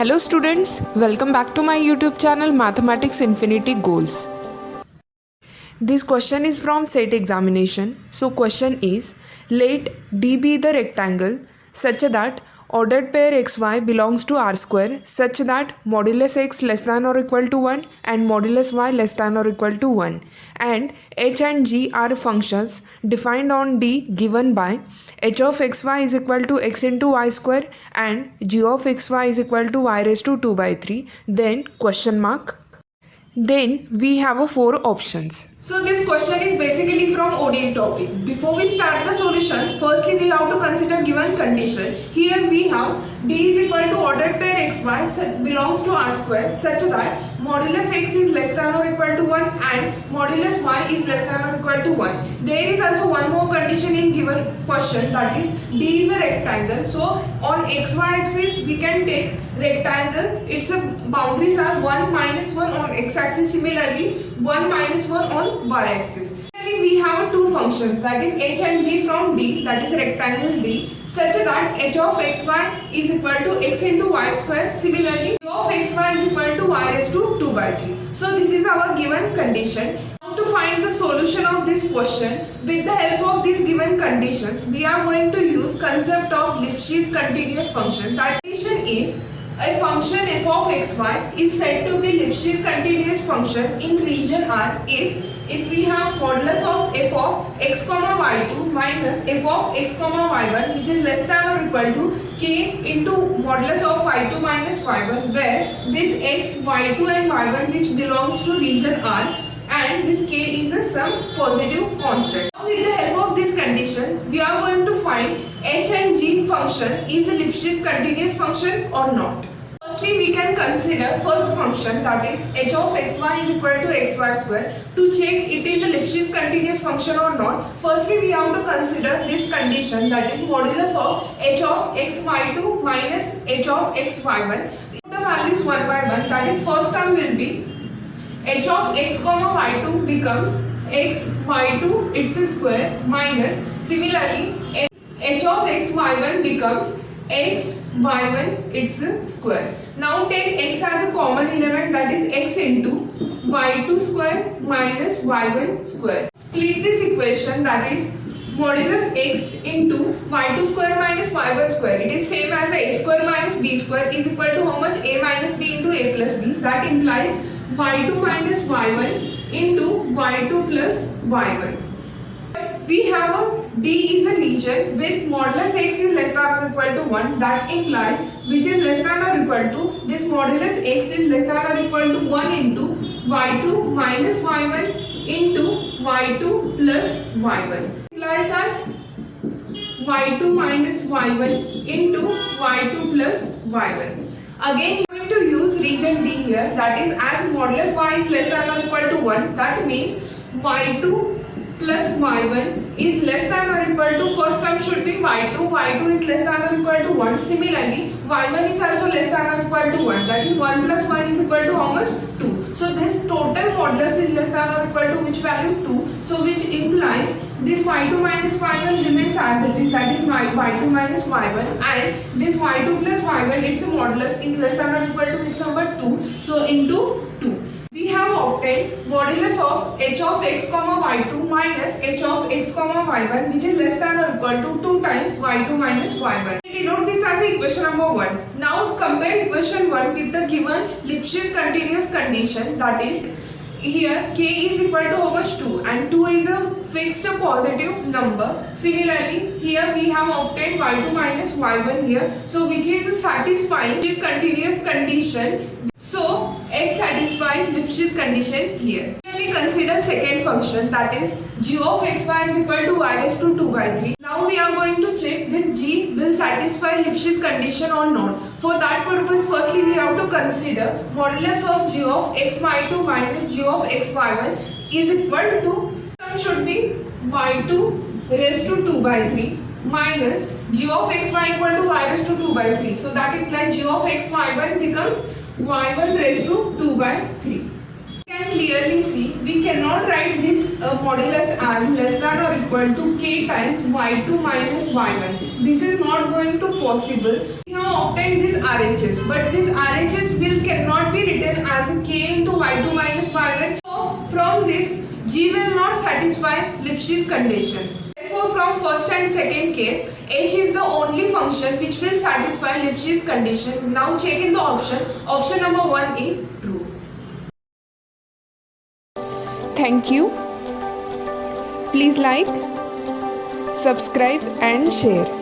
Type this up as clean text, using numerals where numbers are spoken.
Hello students, welcome back to my YouTube channel Mathematics Infinity Goals. This question is from SET examination. So question is, let D be the rectangle such that ordered pair xy belongs to R square such that modulus x less than or equal to 1 and modulus y less than or equal to 1, and h and g are functions defined on D given by h of xy is equal to x into y square and g of xy is equal to y raised to 2 by 3, then question mark. Then we have 4 options. So this question is basically from ODE topic. Before we start the solution, firstly we have to consider given condition. Here we have D is equal to ordered pair xy belongs to R square such that modulus x is less than or equal to 1 and modulus y is less than or equal to 1. There is also one more condition in given question, that is D is a rectangle. So on xy axis we can take rectangle. Its boundaries are 1 minus 1 on x axis, similarly 1 minus 1 on y axis. We have two functions, that is h and g from D, that is rectangle D, such that h of xy is equal to x into y square. Similarly, g of xy is equal to y raised to 2 by 3. So this is our given condition. Now to find the solution of this question, with the help of these given conditions, we are going to use concept of Lipschitz continuous function. That condition is, a function f of xy is said to be Lipschitz continuous function in region R if we have modulus of f of x comma y2 minus f of x comma y1 which is less than or equal to k into modulus of y2 minus y1, where this x, y2 and y1 which belongs to region R and this k is some positive constant. Now with the help of this condition, we are going to find h and g function is a Lipschitz continuous function or not. Firstly, we can consider first function, that is h of xy is equal to xy square. To check it is a Lipschitz continuous function or not, firstly we have to consider this condition, that is modulus of h of xy2 minus h of xy1. The values one by one, that is first term will be h of x comma y2 becomes x y2 its square minus, similarly h of x y1 becomes x y1 its square. Now take x as a common element, that is x into y2 square minus y1 square. Split this equation, that is modulus x into y2 square minus y1 square. It is same as a square minus b square is equal to how much? A minus b into a plus b. That implies y2 minus y1 into y2 plus y1. We have a D is a region with modulus x is less than or equal to 1. That implies which is less than or equal to this modulus x is less than or equal to 1 into y2 minus y1 into y2 plus y1. Implies that y2 minus y1 into y2 plus y1. Again, you are going to use region D here, that is as modulus y is less than or equal to 1, that means y2 plus y1 is less than or equal to, first term should be y2 is less than or equal to 1. Similarly, y1 is also less than or equal to 1, that is 1 plus 1 is equal to how much? 2. So this total modulus is less than or equal to which value? 2. So which implies this y2 minus y1 remains as it is, that is y2 minus y1, and this y2 plus y1 its modulus is less than or equal to which number? 2. So into 2. We have obtained modulus of h of x comma y2 minus h of x comma y1 which is less than or equal to 2 times y2 minus y1. We denote this as equation number 1. Now compare equation 1 with the given Lipschitz continuous condition, that is here k is equal to how much? 2, and 2 is a fixed positive number. Similarly, here we have obtained y2 minus y1 here, so which is satisfying this continuous condition. So x satisfies Lipschitz condition here. Then we consider second function, that is g of xy is equal to y raised to 2 by 3. Now we are going to check this g will satisfy Lipschitz condition or not. For that purpose, firstly we have to consider modulus of g of xy2 minus g of xy1 is equal to, term should be y2 raised to 2 by 3 minus g of xy equal to y raised to 2 by 3. So that implies g of xy1 becomes y1 raised to 2 by 3. You can clearly see we cannot write this modulus as less than or equal to k times y2 minus y1. This is not going to possible. We have now obtained this RHS, but this RHS cannot be written as k into y2 minus y1. So from this, G will not satisfy Lipschitz condition. Therefore, from first and second case, H is the only function which will satisfy Lipschitz condition. Now check in the option. Option number 1 is true. Thank you. Please like, subscribe and share.